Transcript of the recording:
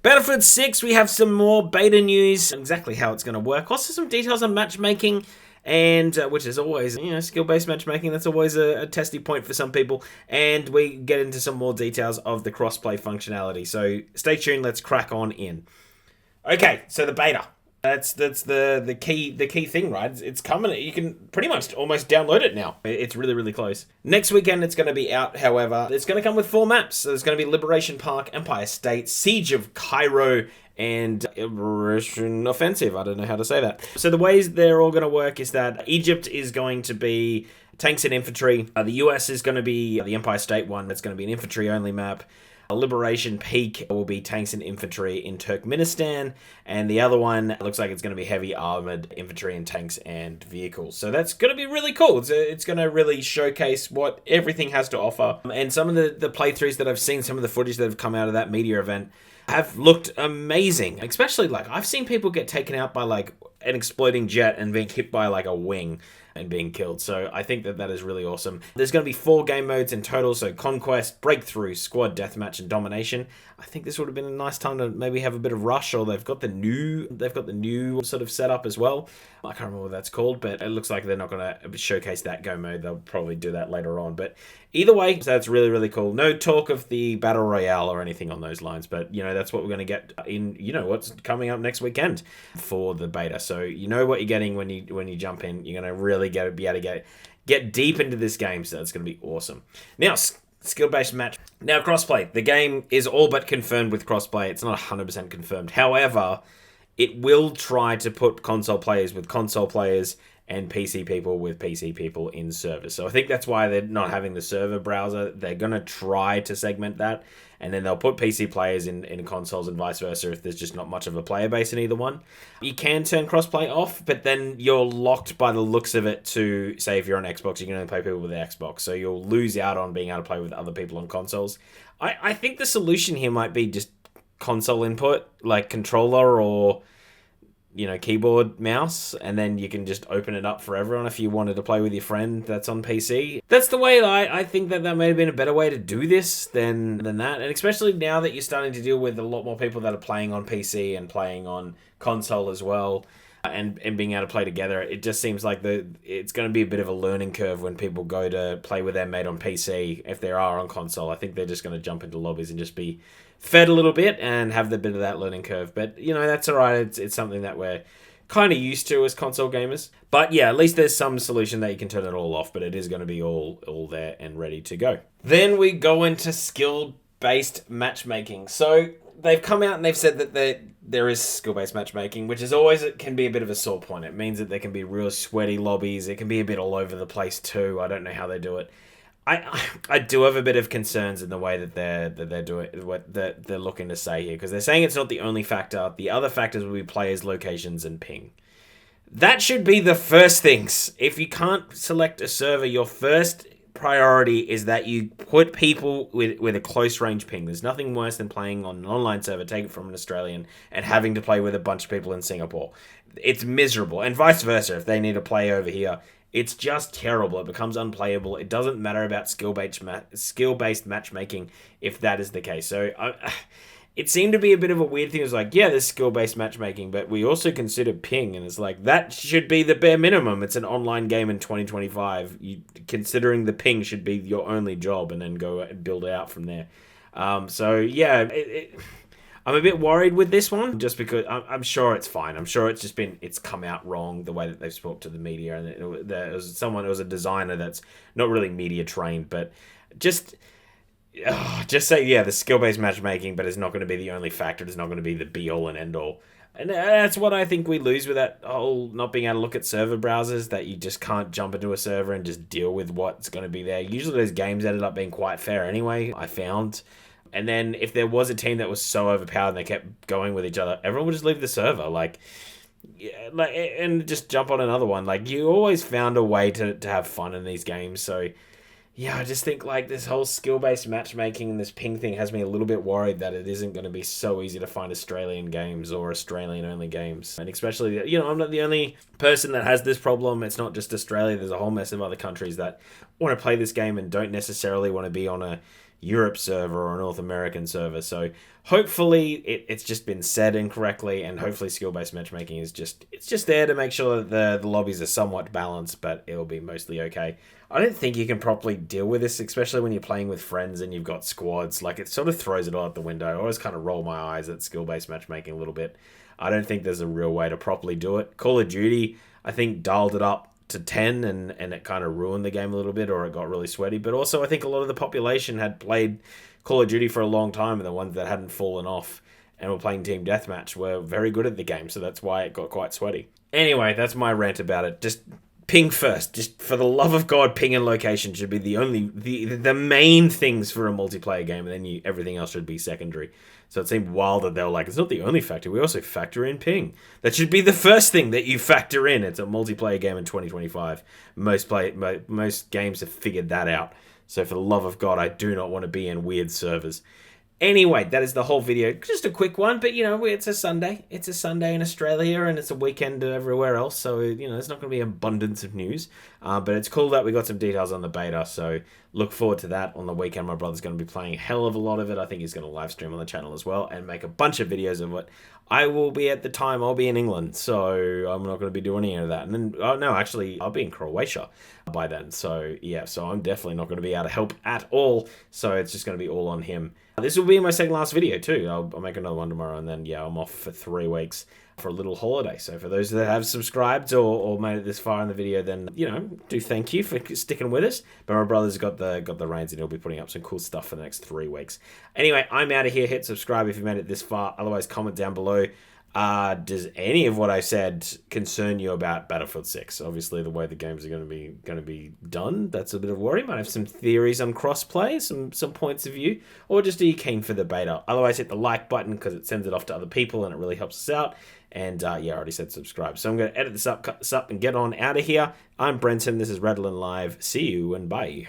Battlefield 6, we have some more beta news, exactly how it's going to work. Also some details on matchmaking, and which is always, skill-based matchmaking. That's always a testy point for some people. And we get into some more details of the crossplay functionality. So stay tuned, let's crack on in. Okay, so the beta. That's the key thing, right? It's coming. You can pretty much almost download it now. It's really, really close. Next weekend it's going to be out, however. It's going to come with 4 maps. So there's going to be Liberation Park, Empire State, Siege of Cairo, and Russian Offensive. I don't know how to say that. So the ways they're all going to work is that Egypt is going to be tanks and infantry. The US is going to be the Empire State one. It's going to be an infantry-only map. Liberation Peak will be tanks and infantry in Turkmenistan, and the other one looks like it's going to be heavy armored infantry and tanks and vehicles. So that's going to be really cool. It's going to really showcase what everything has to offer. And some of the playthroughs that I've seen, some of the footage that have come out of that media event have looked amazing. Especially, I've seen people get taken out by, an exploding jet and being hit by, a wing and being killed. So I think that is really awesome. There's going to be 4 game modes in total. So Conquest, Breakthrough, Squad, Deathmatch, and Domination. I think this would have been a nice time to maybe have a bit of Rush, or they've got the new sort of setup as well. I can't remember what that's called, but it looks like they're not going to showcase that go mode. They'll probably do that later on. But either way, that's really, really cool. No talk of the Battle Royale or anything on those lines, but that's what we're going to get in, what's coming up next weekend for the beta. So you know what you're getting when you jump in. You're going to really be able to get deep into this game, so it's going to be awesome. Now, skill-based match. Now, crossplay. The game is all but confirmed with crossplay. It's not 100% confirmed. However, it will try to put console players with console players and PC people with PC people in servers. So I think that's why they're not having the server browser. They're going to try to segment that, and then they'll put PC players in consoles and vice versa if there's just not much of a player base in either one. You can turn crossplay off, but then you're locked by the looks of it to, say, if you're on Xbox, you can only play people with the Xbox. So you'll lose out on being able to play with other people on consoles. I think the solution here might be just console input, like controller or keyboard, mouse, and then you can just open it up for everyone if you wanted to play with your friend that's on PC. That's the way I think that may have been a better way to do this than that, and especially now that you're starting to deal with a lot more people that are playing on PC and playing on console as well, and being able to play together. It just seems like it's going to be a bit of a learning curve when people go to play with their mate on PC. If they are on console, I think they're just going to jump into lobbies and just be fed a little bit and have the bit of that learning curve. But, that's all right. It's something that we're kind of used to as console gamers. But, yeah, at least there's some solution that you can turn it all off, but it is going to be all there and ready to go. Then we go into skill-based matchmaking. So they've come out and they've said that there is skill-based matchmaking, which is always, it can be a bit of a sore point. It means that there can be real sweaty lobbies. It can be a bit all over the place too. I don't know how they do it. I do have a bit of concerns in the way that they're doing what they're looking to say here, because they're saying it's not the only factor. The other factors will be players, locations, and ping. That should be the first things. If you can't select a server, your first priority is that you put people with a close range ping. There's nothing worse than playing on an online server, take it from an Australian, and having to play with a bunch of people in Singapore. It's miserable, and vice versa if they need to play over here. It's just terrible. It becomes unplayable. It doesn't matter about skill-based matchmaking if that is the case. So it seemed to be a bit of a weird thing. It was like, yeah, there's skill-based matchmaking, but we also consider ping. And it's like, that should be the bare minimum. It's an online game in 2025. Considering the ping should be your only job, and then go and build it out from there. So, yeah, I'm a bit worried with this one, just because I'm sure it's fine. I'm sure it's come out wrong the way that they've spoke to the media, and it was a designer that's not really media trained, but just say, yeah, the skill-based matchmaking, but it's not going to be the only factor. It's not going to be the be-all and end-all. And that's what I think we lose with that whole not being able to look at server browsers, that you just can't jump into a server and just deal with what's going to be there. Usually those games ended up being quite fair anyway, I found. And then if there was a team that was so overpowered and they kept going with each other, everyone would just leave the server, and just jump on another one. You always found a way to have fun in these games. So, yeah, I just think this whole skill-based matchmaking and this ping thing has me a little bit worried that it isn't going to be so easy to find Australian games or Australian-only games. And especially, I'm not the only person that has this problem. It's not just Australia. There's a whole mess of other countries that want to play this game and don't necessarily want to be on a Europe server or a North American server. So hopefully it's just been said incorrectly, and hopefully skill-based matchmaking is just there to make sure that the lobbies are somewhat balanced, but it'll be mostly okay. I don't think you can properly deal with this, especially when you're playing with friends and you've got squads. Like, it sort of throws it all out the window. I always kind of roll my eyes at skill-based matchmaking a little bit. I don't think there's a real way to properly do it. Call of Duty, I think, dialed it up to 10 and it kind of ruined the game a little bit, or it got really sweaty. But also I think a lot of the population had played Call of Duty for a long time, and the ones that hadn't fallen off and were playing Team Deathmatch were very good at the game, so that's why it got quite sweaty. Anyway, that's my rant about it. Just ping first. Just for the love of God, ping and location should be the main things for a multiplayer game, and then everything else should be secondary. So it seemed wild that they were like, it's not the only factor, we also factor in ping. That should be the first thing that you factor in. It's a multiplayer game in 2025. Most games have figured that out. So for the love of God, I do not want to be in weird servers. Anyway, that is the whole video. Just a quick one, but, it's a Sunday. It's a Sunday in Australia, and it's a weekend everywhere else, so, there's not going to be abundance of news. But it's cool that we got some details on the beta, so look forward to that on the weekend. My brother's going to be playing a hell of a lot of it. I think he's going to live stream on the channel as well and make a bunch of videos of it. I will be at the time, I'll be in England, so I'm not going to be doing any of that. And then, actually, I'll be in Croatia by then. So, yeah, so I'm definitely not going to be able to help at all. So it's just going to be all on him. This will be my second last video too. I'll make another one tomorrow, and then, I'm off for 3 weeks for a little holiday. So for those that have subscribed or made it this far in the video, then, do thank you for sticking with us. But my brother's got the reins, and he'll be putting up some cool stuff for the next 3 weeks. Anyway, I'm out of here. Hit subscribe if you made it this far. Otherwise, comment down below. Does any of what I said concern you about Battlefield 6? Obviously, the way the games are going to be done, that's a bit of a worry. Might have some theories on crossplay, some points of view, or just are you keen for the beta? Otherwise, hit the like button because it sends it off to other people and it really helps us out. And I already said subscribe. So I'm going to edit this up, cut this up, and get on out of here. I'm Brenton. This is Redland Live. See you and bye.